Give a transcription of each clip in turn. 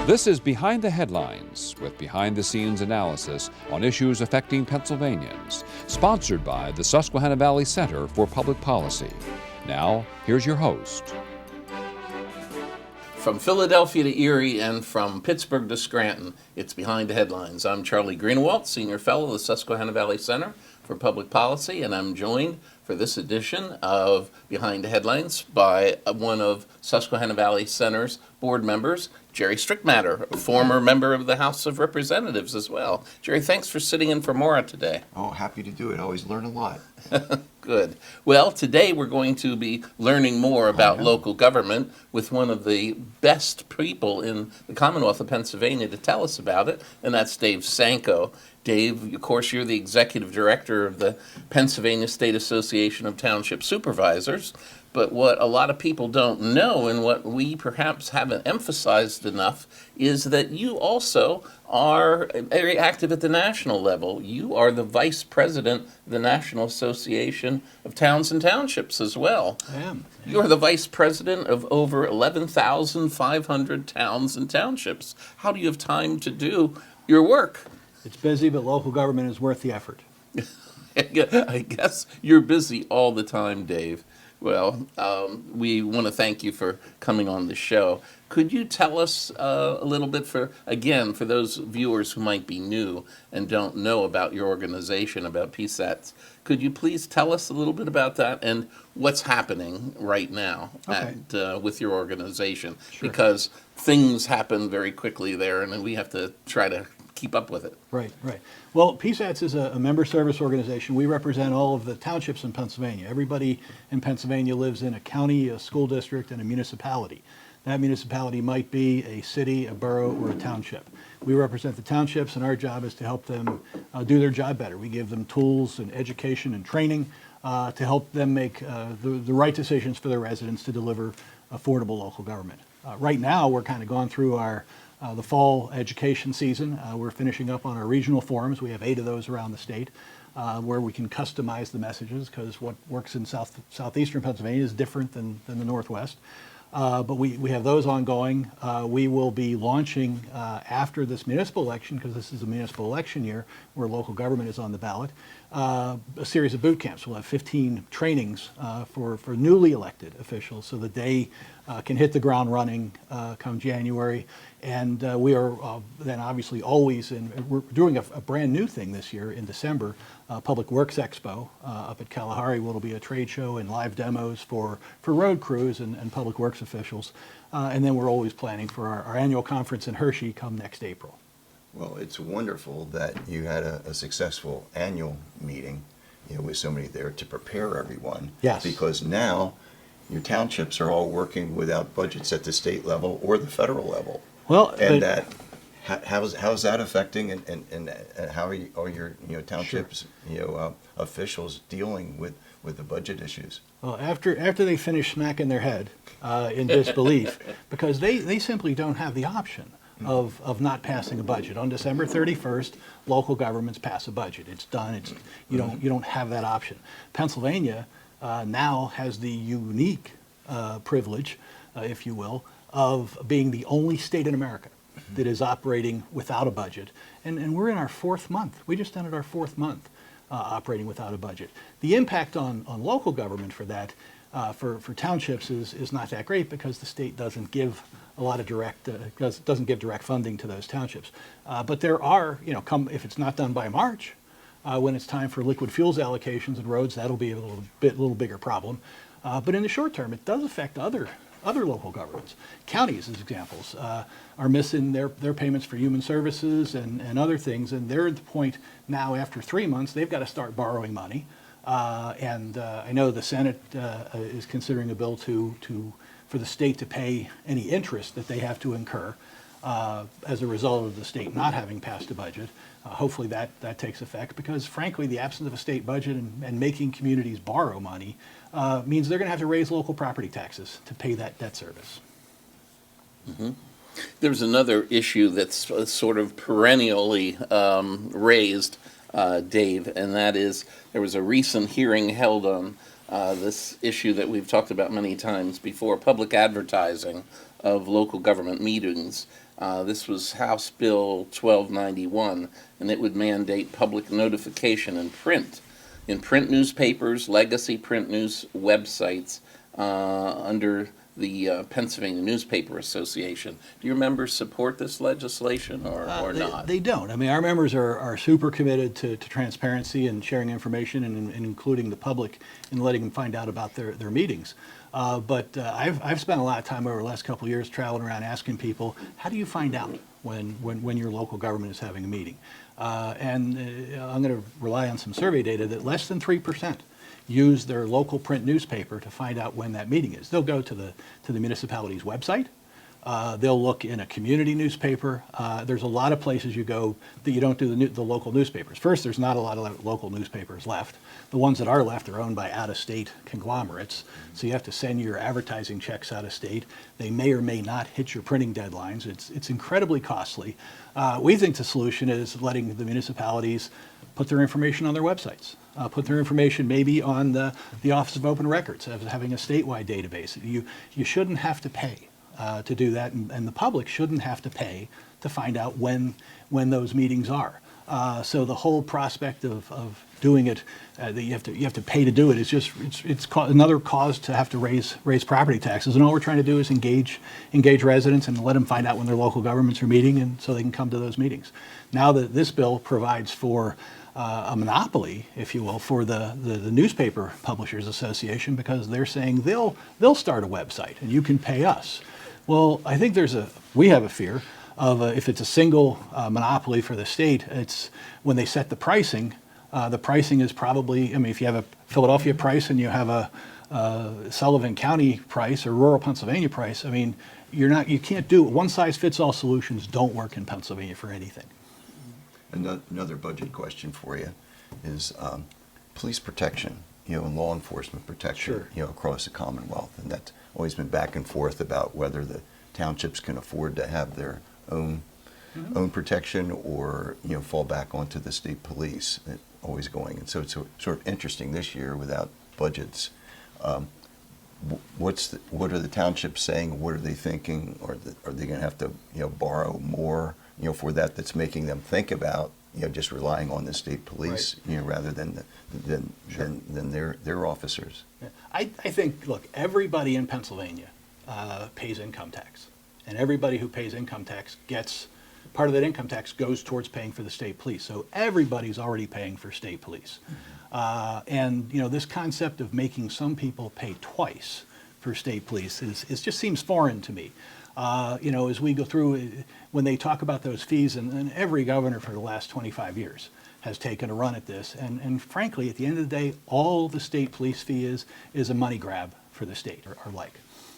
This is Behind the Headlines, with behind-the-scenes analysis on issues affecting Pennsylvanians, sponsored by the Susquehanna Valley Center for Public Policy. Now, here's your host. From Philadelphia to Erie and from Pittsburgh to Scranton, it's Behind the Headlines. I'm Charlie Greenawalt, Senior Fellow of the Susquehanna Valley Center for Public Policy, and I'm joined for this edition of Behind the Headlines by one of Susquehanna Valley Center's board members, Jere Strittmatter, a former member of the House of Representatives as well. Jere, thanks for sitting in for Maura today. Oh, happy to do it. Always learn a lot. Good. Well, today we're going to be learning more about local government with one of the best people in the Commonwealth of Pennsylvania to tell us about it, and that's Dave Sanko. Dave, of course, you're the executive director of the Pennsylvania State Association of Township Supervisors. But what a lot of people don't know, and what we perhaps haven't emphasized enough, is that you also are very active at the national level. You are the vice president of the National Association of Towns and Townships as well. I am. You're the vice president of over 11,500 towns and townships. How do you have time to do your work? It's busy, but local government is worth the effort. I guess you're busy all the time, Dave. Well, we want to thank you for coming on the show. Could you tell us a little bit, for those viewers who might be new and don't know about your organization, about PSATs, could you please tell us a little bit about that and what's happening right now with your organization? Sure. Because things happen very quickly there, and we have to try to keep up with it. Right. Well, PSATs is a member service organization. We represent all of the townships in Pennsylvania. Everybody in Pennsylvania lives in a county, a school district, and a municipality. That municipality might be a city, a borough, or a township. We represent the townships, and our job is to help them do their job better. We give them tools and education and training to help them make the right decisions for their residents to deliver affordable local government. Right now, we're kind of gone through the fall education season. We're finishing up on our regional forums. We have 8 of those around the state where we can customize the messages, because what works in southeastern Pennsylvania is different than the Northwest. But we have those ongoing. We will be launching after this municipal election, because this is a municipal election year where local government is on the ballot, a series of boot camps. We'll have 15 trainings for newly elected officials so that they can hit the ground running come January. And we are then obviously always we're doing a brand new thing this year in December, Public Works Expo up at Kalahari. Will be a trade show and live demos for road crews and public works officials. And then we're always planning for our annual conference in Hershey come next April. Well, it's wonderful that you had a successful annual meeting, with somebody there to prepare everyone. Yes. Because now your townships are all working without budgets at the state level or the federal level. Well, and how's that affecting, and how are your townships officials dealing with the budget issues? Well, after they finish smacking their head in disbelief, because they simply don't have the option of not passing a budget. On December 31st, local governments pass a budget. It's done. You don't have that option. Pennsylvania now has the unique privilege, if you will, of being the only state in America that is operating without a budget. And we're in our 4th month. We just entered our 4th month operating without a budget. The impact on local government for that, for townships, is not that great, because the state doesn't give a lot of doesn't give direct funding to those townships. But there are, if it's not done by March, when it's time for liquid fuels allocations and roads, that'll be a little bigger problem. But in the short term, it does affect other local governments. Counties, as examples, are missing their payments for human services and other things, and they're at the point now, after 3 months, they've got to start borrowing money. And I know the Senate is considering a bill for the state to pay any interest that they have to incur as a result of the state not having passed a budget. Hopefully that takes effect, because frankly, the absence of a state budget and making communities borrow money means they're going to have to raise local property taxes to pay that debt service. Mm-hmm. There's another issue that's sort of perennially raised, Dave, and that is there was a recent hearing held on this issue that we've talked about many times before, public advertising of local government meetings. This was House Bill 1291, and it would mandate public notification in print newspapers, legacy print news websites, under the Pennsylvania Newspaper Association. Do your members support this legislation or not? They don't. I mean, our members are super committed to transparency and sharing information and including the public and letting them find out about their meetings. But I've spent a lot of time over the last couple of years traveling around asking people, how do you find out when your local government is having a meeting? And I'm going to rely on some survey data that less than 3% use their local print newspaper to find out when that meeting is. They'll go to the municipality's website. They'll look in a community newspaper. There's a lot of places you go that you don't do the local newspapers. First, there's not a lot of local newspapers left. The ones that are left are owned by out-of-state conglomerates, so you have to send your advertising checks out of state. They may or may not hit your printing deadlines. It's incredibly costly. We think the solution is letting the municipalities put their information on their websites. Put their information maybe on the Office of Open Records, having a statewide database. You shouldn't have to pay to do that, and the public shouldn't have to pay to find out when those meetings are. So the whole prospect of doing it, that you have to pay to do it, is just another cause to have to raise property taxes. And all we're trying to do is engage residents and let them find out when their local governments are meeting, and so they can come to those meetings. Now that this bill provides for a monopoly, if you will, for the Newspaper Publishers Association, because they're saying they'll start a website and you can pay us. Well, I think we have a fear of if it's a single monopoly for the state, it's when they set the pricing is probably, I mean, if you have a Philadelphia price and you have a Sullivan County price or rural Pennsylvania price, I mean, you can't do it. One size fits all solutions don't work in Pennsylvania for anything. Another budget question for you is police protection, and law enforcement protection, Sure. Across the Commonwealth. And that's always been back and forth about whether the townships can afford to have their own protection or, fall back onto the state police, always going. And so it's sort of interesting this year without budgets. What are the townships saying? What are they thinking? Are they going to have to, borrow more, for that's making them think about, just relying on the state police, Right. Rather than their officers? I think, look, everybody in Pennsylvania pays income tax, and everybody who pays income tax gets part of that income tax goes towards paying for the state police. So everybody's already paying for state police. And this concept of making some people pay twice for state police just seems foreign to me. As we go through, when they talk about those fees, and every governor for the last 25 years has taken a run at this, and frankly, at the end of the day, all the state police fee is a money grab for the state or like.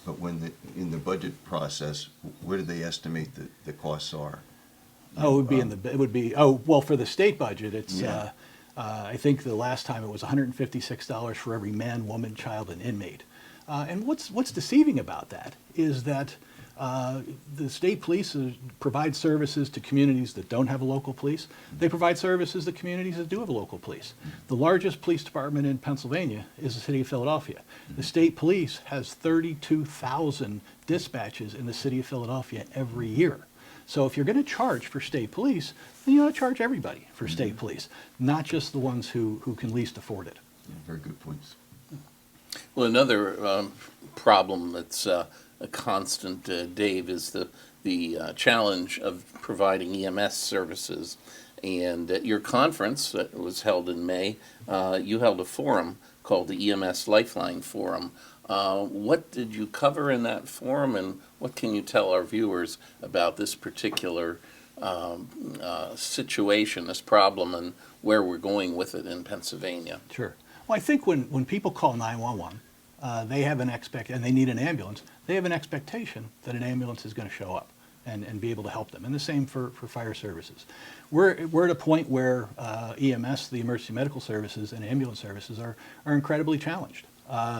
But in the budget process, where do they estimate the costs are? Oh, for the state budget, it's, Yeah. I think the last time it was $156 for every man, woman, child, and inmate. And what's deceiving about that is that the state police provide services to communities that don't have a local police. They provide services to communities that do have a local police. The largest police department in Pennsylvania is the city of Philadelphia. The state police has 32,000 dispatches in the city of Philadelphia every year. So if you're going to charge for state police, then you ought to charge everybody for state police, not just the ones who can least afford it. Yeah, very good points. Well, another problem that's a constant, Dave, is the challenge of providing EMS services. And at your conference that was held in May, you held a forum called the EMS Lifeline Forum. What did you cover in that forum, and what can you tell our viewers about this particular situation, this problem, and where we're going with it in Pennsylvania? Sure. Well, I think when people call 911, they have and they need an ambulance, they have an expectation that an ambulance is going to show up and be able to help them. And the same for fire services. We're at a point where EMS, the emergency medical services, and ambulance services are incredibly challenged.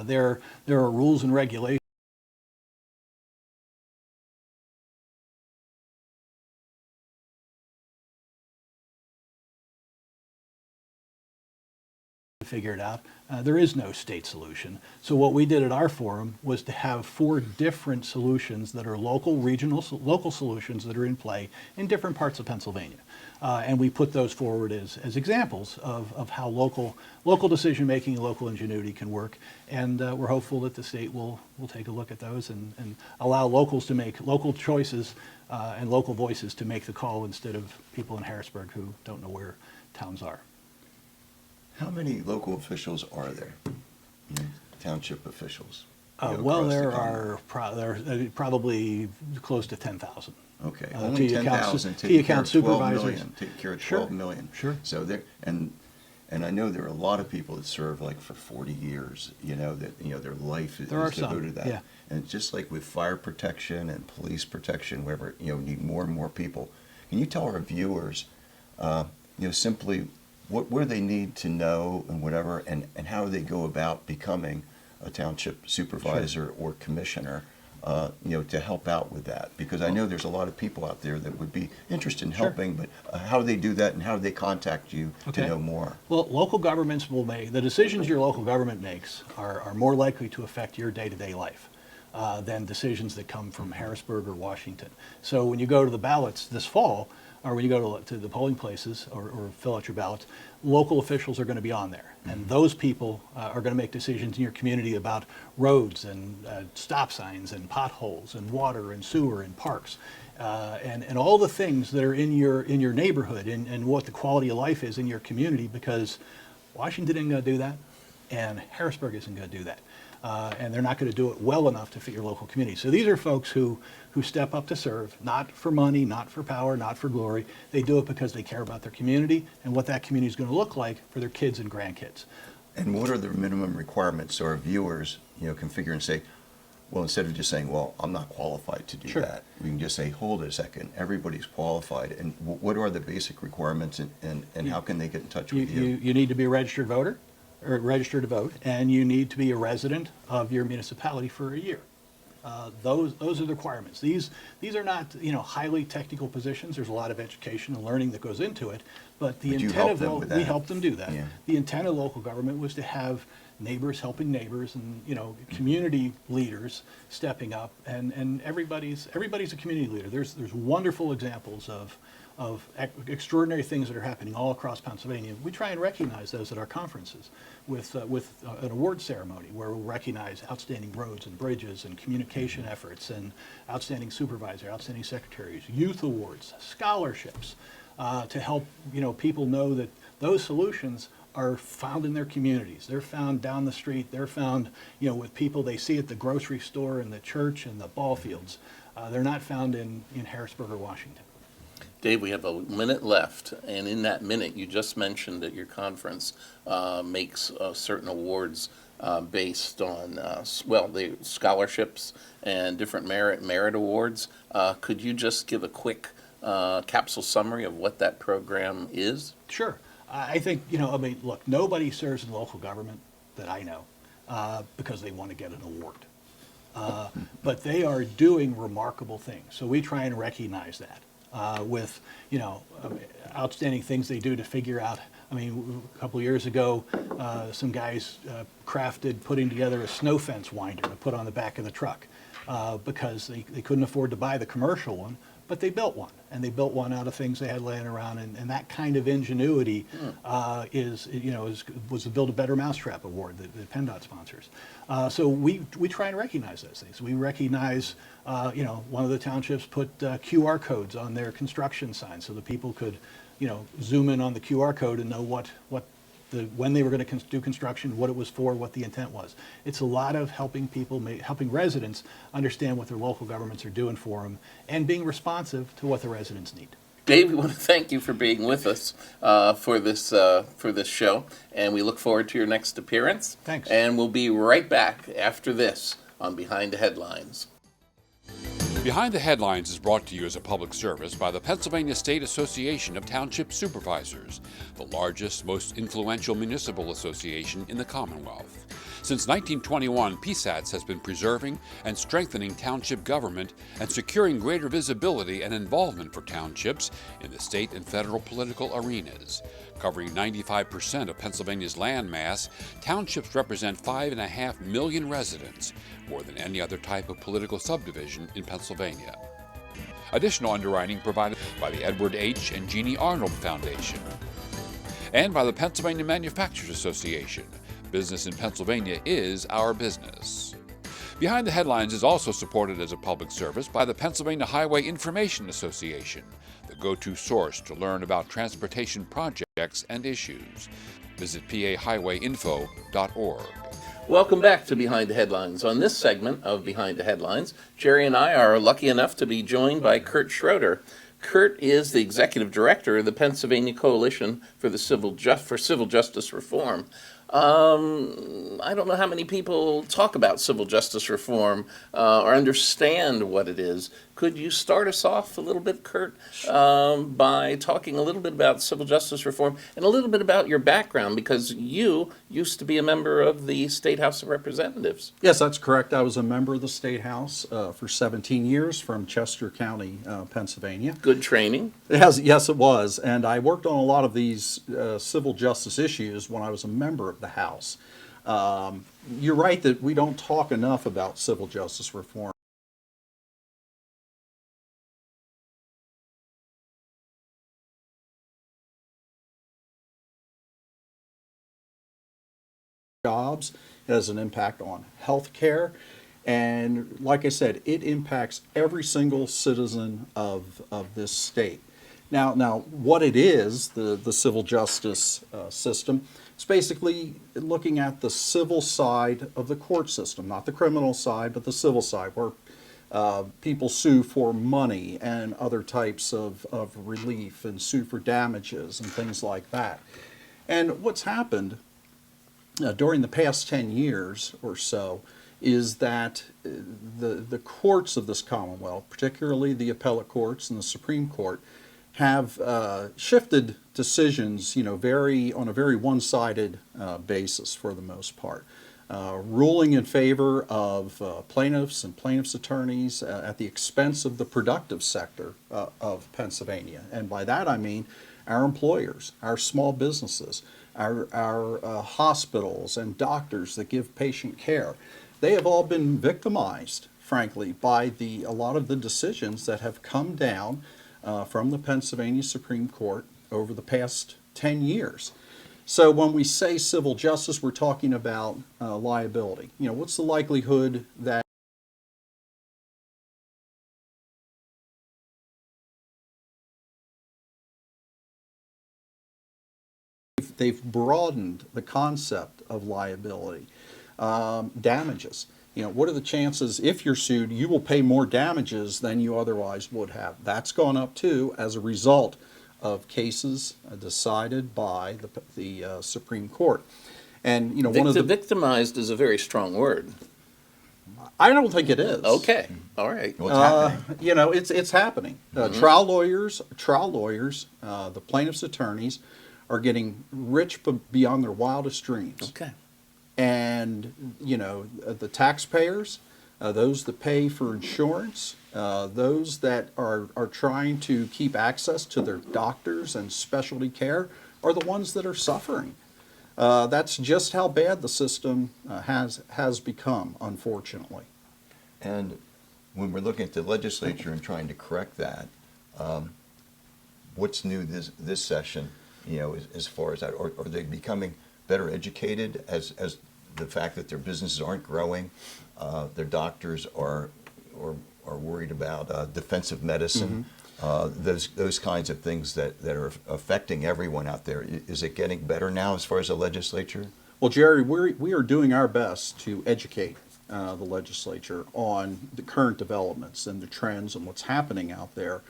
There are rules and regulations figure it out. There is no state solution. So what we did at our forum was to have 4 different solutions that are local, regional, local solutions that are in play in different parts of Pennsylvania. And we put those forward as examples of how local decision-making and local ingenuity can work. And we're hopeful that the state will take a look at those and allow locals to make local choices and local voices to make the call instead of people in Harrisburg who don't know where towns are. How many local officials are there? Township officials? Well, across the there Commonwealth? are probably close to 10,000. Okay, to only your account- 10,000 to your take care account of 12 supervisors. million, take care of Sure, 12 million. sure. So there, and I know there are a lot of people that serve like for 40 years, that, their life is There are devoted some, to that. yeah. And just like with fire protection and police protection, wherever, need more and more people. Can you tell our viewers, simply what do they need to know and whatever, and how do they go about becoming a township supervisor or commissioner, to help out with that? Because I know there's a lot of people out there that would be interested in Sure. helping, but how do they do that, and how do they contact you Okay. to know more? Well, local governments will make, the decisions your local government makes are more likely to affect your day-to-day life than decisions that come from Harrisburg or Washington. So when you go to the ballots this fall, or when you go to the polling places or fill out your ballots, local officials are going to be on there. And those people are going to make decisions in your community about roads and stop signs and potholes and water and sewer and parks and all the things that are in your neighborhood and what the quality of life is in your community, because Washington isn't going to do that and Harrisburg isn't going to do that. And they're not going to do it well enough to fit your local community. So these are folks who step up to serve, not for money, not for power, not for glory. They do it because they care about their community and what that community is going to look like for their kids and grandkids. And what are the minimum requirements so our viewers, can figure and say, well, instead of just saying, well, I'm not qualified to do Sure. that, we can just say, hold it a second, everybody's qualified. And what are the basic requirements, and how can they get in touch with you? You need to be a registered voter, or registered to vote, and you need to be a resident of your municipality for a year. Those are the requirements. These are not highly technical positions. There's a lot of education and learning that goes into it, but the But you intent help of them with we that. help them do that. Yeah. The intent of local government was to have neighbors helping neighbors, and community leaders stepping up, and everybody's a community leader. There's wonderful examples of extraordinary things that are happening all across Pennsylvania. We try and recognize those at our conferences with an award ceremony where we'll recognize outstanding roads and bridges and communication efforts and outstanding supervisor, outstanding secretaries, youth awards, scholarships, to help people know that those solutions are found in their communities. They're found down the street. They're found with people they see at the grocery store and the church and the ball fields. They're not found in Harrisburg or Washington. Dave, we have a minute left, and in that minute, you just mentioned that your conference makes certain awards based on, the scholarships and different merit awards. Could you just give a quick capsule summary of what that program is? Sure. I think, look, nobody serves in local government that I know because they want to get an award. But they are doing remarkable things. So we try and recognize that. With outstanding things they do to figure out. A couple of years ago, some guys putting together a snow fence winder to put on the back of the truck because they couldn't afford to buy the commercial one, but they built one, and they built one out of things they had laying around, and that kind of ingenuity was the Build a Better Mousetrap Award that PennDOT sponsors. So we try and recognize those things. We recognize, one of the townships put QR codes on their construction signs so that people could, zoom in on the QR code and know when they were going to do construction, what it was for, what the intent was. It's a lot of helping people, helping residents understand what their local governments are doing for them and being responsive to what the residents need. Dave, we want to thank you for being with us for this show, and we look forward to your next appearance. Thanks. And we'll be right back after this on Behind the Headlines. Behind the Headlines is brought to you as a public service by the Pennsylvania State Association of Township Supervisors, the largest, most influential municipal association in the Commonwealth. Since 1921, PSATS has been preserving and strengthening township government and securing greater visibility and involvement for townships in the state and federal political arenas. Covering 95% of Pennsylvania's land mass, townships represent 5.5 million residents, more than any other type of political subdivision in Pennsylvania. Additional underwriting provided by the Edward H. and Jeannie Arnold Foundation and by the Pennsylvania Manufacturers Association. Business in Pennsylvania is our business. Behind the Headlines is also supported as a public service by the Pennsylvania Highway Information Association, the go-to source to learn about transportation projects and issues. Visit pahighwayinfo.org. Welcome back to Behind the Headlines. On this segment of Behind the Headlines, Jerry and I are lucky enough to be joined by Curt Schroder. Curt is the executive director of the Pennsylvania Coalition for Civil Justice Reform. I don't know how many people talk about civil justice reform or understand what it is. Could you start us off a little bit, Curt, by talking a little bit about civil justice reform and a little bit about your background, because you used to be a member of the State House of Representatives. Yes, that's correct. I was a member of the State House for 17 years from Chester County, Pennsylvania. Good training. Yes, it was. And I worked on a lot of these civil justice issues when I was a member of the House. You're right that we don't talk enough about civil justice reform. Jobs, it has an impact on health care, and like I said, it impacts every single citizen of this state. Now what it is, the civil justice system, it's basically looking at the civil side of the court system, not the criminal side, but the civil side, where people sue for money and other types of relief and sue for damages and things like that. And what's happened during the past 10 years or so is that the courts of this Commonwealth, particularly the appellate courts and the Supreme Court, have shifted decisions, on a very one-sided basis for the most part, ruling in favor of plaintiffs and plaintiffs' attorneys at the expense of the productive sector of Pennsylvania. And by that I mean our employers, our small businesses, our hospitals and doctors that give patient care. They have all been victimized, frankly, by a lot of the decisions that have come down from the Pennsylvania Supreme Court over the past 10 years. So when we say civil justice, we're talking about liability. What's the likelihood that they've broadened the concept of liability. Damages. What are the chances if you're sued, you will pay more damages than you otherwise would have? That's gone up too as a result of cases decided by the Supreme Court. And one of the victimized is a very strong word. I don't think it is. Okay, all right. What's happening? It's happening. Trial lawyers, the plaintiffs' attorneys are getting rich beyond their wildest dreams. Okay. And, the taxpayers, those that pay for insurance, those that are trying to keep access to their doctors and specialty care are the ones that are suffering. That's just how bad the system has become, unfortunately. And when we're looking at the legislature and trying to correct that, what's new this session, as far as that? Are they becoming better educated as the fact that their businesses aren't growing? Their doctors are worried about defensive medicine, those kinds of things that are affecting everyone out there. Is it getting better now as far as the legislature? Well, Jerry, we are doing our best to educate the legislature on the current developments and the trends and what's happening out there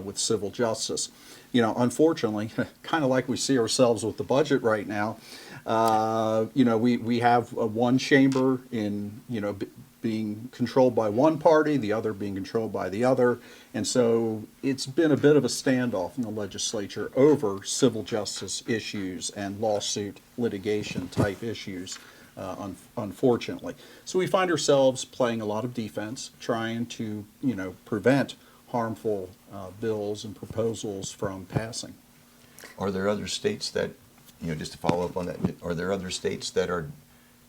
with civil justice. Unfortunately, kind of like we see ourselves with the budget right now, we have one chamber in, being controlled by one party, the other being controlled by the other. And so it's been a bit of a standoff in the legislature over civil justice issues and lawsuit litigation type issues, unfortunately. So we find ourselves playing a lot of defense, trying to, prevent harmful bills and proposals from passing. Are there other states that, just to follow up on that, are there other states that are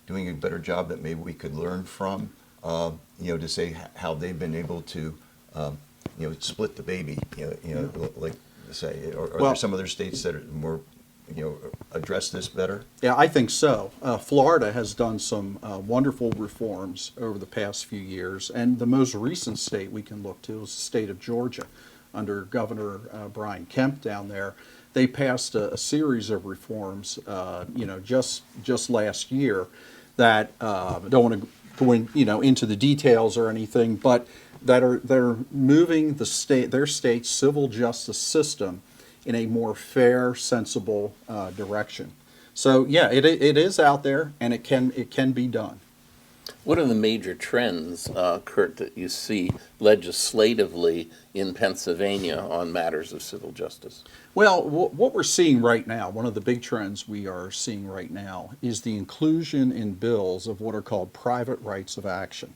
doing a better job that maybe we could learn from, to say how they've been able to, split the baby, like to say, or are Well, there some other states that are more, address this better? Yeah, I think so. Florida has done some wonderful reforms over the past few years, and the most recent state we can look to is the state of Georgia, under Governor Brian Kemp down there. They passed a series of reforms, just last year that don't want to go into the details or anything, but they're moving their state's civil justice system in a more fair, sensible direction. So yeah, it is out there, and it can be done. What are the major trends, Curt, that you see legislatively in Pennsylvania on matters of civil justice? Well, what we're seeing right now, one of the big trends we are seeing right now, is the inclusion in bills of what are called private rights of action.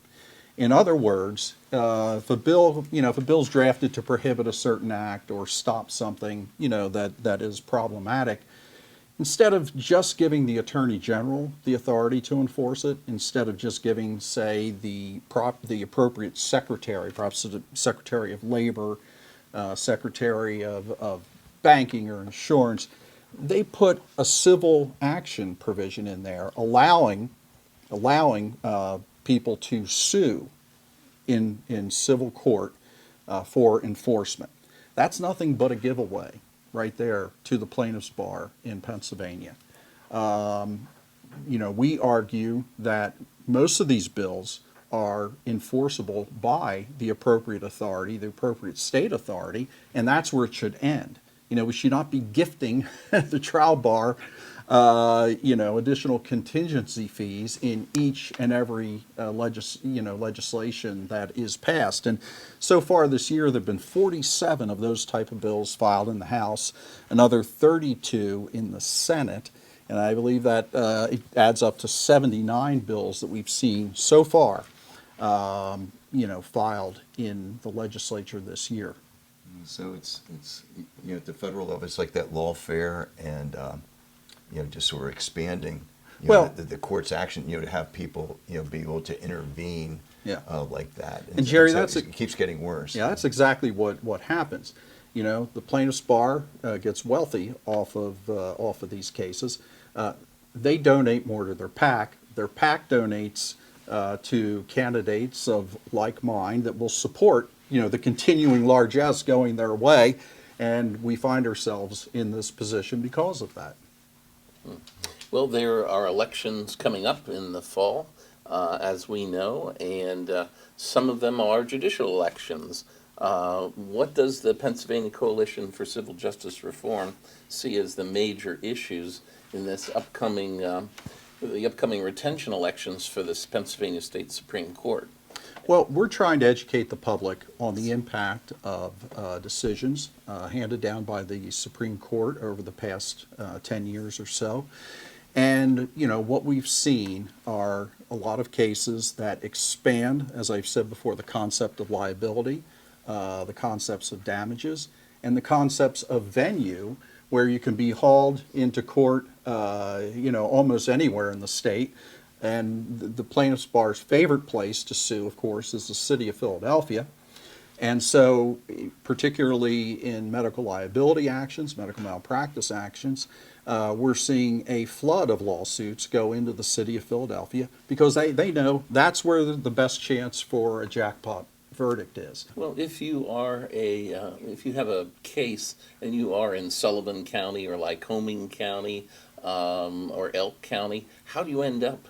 In other words, if a bill's drafted to prohibit a certain act or stop something, that is problematic, instead of just giving the Attorney General the authority to enforce it, instead of just giving, say, the appropriate secretary, perhaps the Secretary of Labor, Secretary of Banking or Insurance, they put a civil action provision in there, allowing people to sue in civil court for enforcement. That's nothing but a giveaway right there to the plaintiff's bar in Pennsylvania. We argue that most of these bills are enforceable by the appropriate authority, the appropriate state authority, and that's where it should end. We should not be gifting the trial bar additional contingency fees in each and every legislation that is passed. And so far this year, there have been 47 of those type of bills filed in the House, another 32 in the Senate, and I believe that it adds up to 79 bills that we've seen so far, filed in the legislature this year. So it's at the federal level, it's like that lawfare and just sort of expanding the court's action, to have people be able to intervene like that. And Jerry, so it keeps getting worse. Yeah, that's exactly what happens. The plaintiff's bar gets wealthy off of these cases. They donate more to their PAC. Their PAC donates to candidates of like mind that will support the continuing largesse going their way, and we find ourselves in this position because of that. Well, there are elections coming up in the fall, as we know, and some of them are judicial elections. What does the Pennsylvania Coalition for Civil Justice Reform see as the major issues in this upcoming retention elections for the Pennsylvania State Supreme Court? Well, we're trying to educate the public on the impact of decisions handed down by the Supreme Court over the past 10 years or so. And, what we've seen are a lot of cases that expand, as I've said before, the concept of liability, the concepts of damages, and the concepts of venue, where you can be hauled into court, almost anywhere in the state. And the plaintiff's bar's favorite place to sue, of course, is the city of Philadelphia. And so, particularly in medical liability actions, medical malpractice actions, we're seeing a flood of lawsuits go into the city of Philadelphia because they know that's where the best chance for a jackpot verdict is. Well, if you have a case and you are in Sullivan County or Lycoming County or Elk County, how do you end up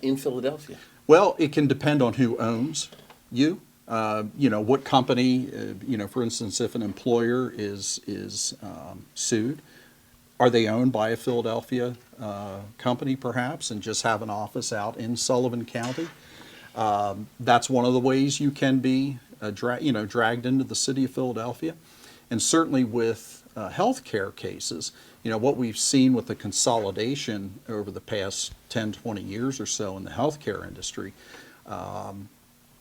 in Philadelphia? Well, it can depend on who owns you. What company, for instance, if an employer is sued, are they owned by a Philadelphia company perhaps and just have an office out in Sullivan County? That's one of the ways you can be dragged into the city of Philadelphia. And certainly with healthcare cases, what we've seen with the consolidation over the past 10, 20 years or so in the healthcare industry,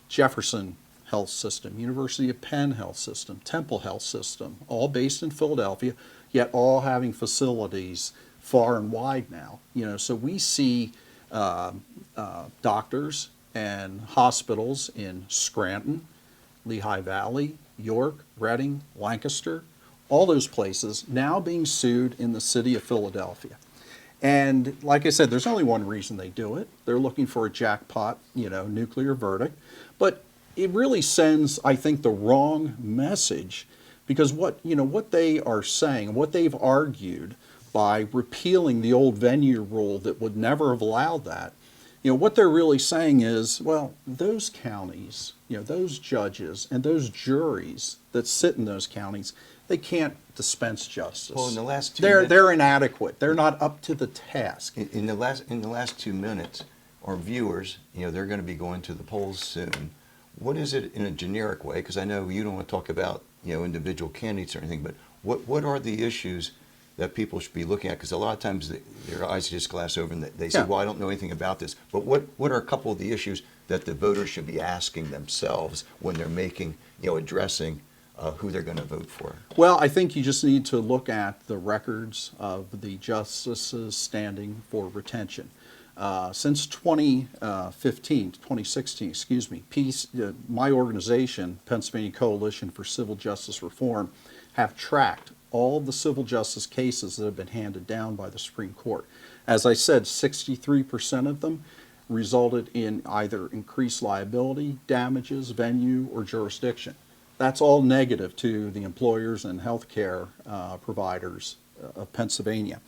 Jefferson Health System, University of Penn Health System, Temple Health System, all based in Philadelphia, yet all having facilities far and wide now. So we see doctors and hospitals in Scranton, Lehigh Valley, York, Reading, Lancaster, all those places now being sued in the city of Philadelphia. And like I said, there's only one reason they do it. They're looking for a jackpot, nuclear verdict. But it really sends, I think, the wrong message, because what they are saying, what they've argued by repealing the old venue rule that would never have allowed that, what they're really saying is, well, those counties, those judges and those juries that sit in those counties, they can't dispense justice. Well, in the last 2 they're inadequate. They're not up to the task. In the last 2 minutes, our viewers, they're going to be going to the polls soon. What is it in a generic way? Because I know you don't want to talk about individual candidates or anything, but what are the issues that people should be looking at? Because a lot of times their eyes just glass over and they say, Yeah. well, I don't know anything about this. But what are a couple of the issues that the voters should be asking themselves when they're making, addressing who they're going to vote for? Well, I think you just need to look at the records of the justices standing for retention. Since 2016, my organization, Pennsylvania Coalition for Civil Justice Reform, have tracked all the civil justice cases that have been handed down by the Supreme Court. As I said, 63% of them resulted in either increased liability, damages, venue, or jurisdiction. That's all negative to the employers and healthcare providers of Pennsylvania.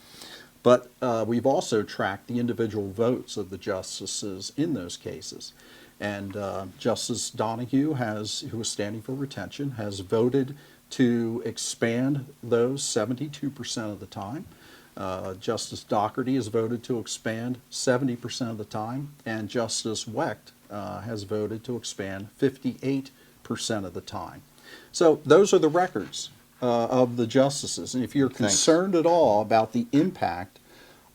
But we've also tracked the individual votes of the justices in those cases. And Justice Donahue, who was standing for retention, has voted to expand those 72% of the time. Justice Doherty has voted to expand 70% of the time. And Justice Wecht has voted to expand 58% of the time. So those are the records of the justices. And if you're concerned at all about the impact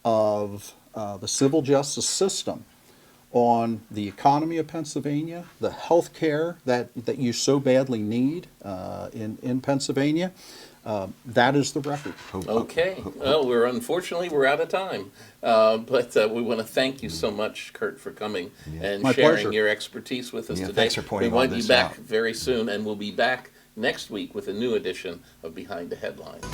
of the civil justice system on the economy of Pennsylvania, the health care that you so badly need in Pennsylvania, that is the record. Okay. Well, unfortunately we're out of time, but we want to thank you so much, Curt, for coming and My sharing pleasure. your expertise with us Yeah, today. thanks for pointing we all want you this back out. very soon, and we'll be back next week with a new edition of Behind the Headlines.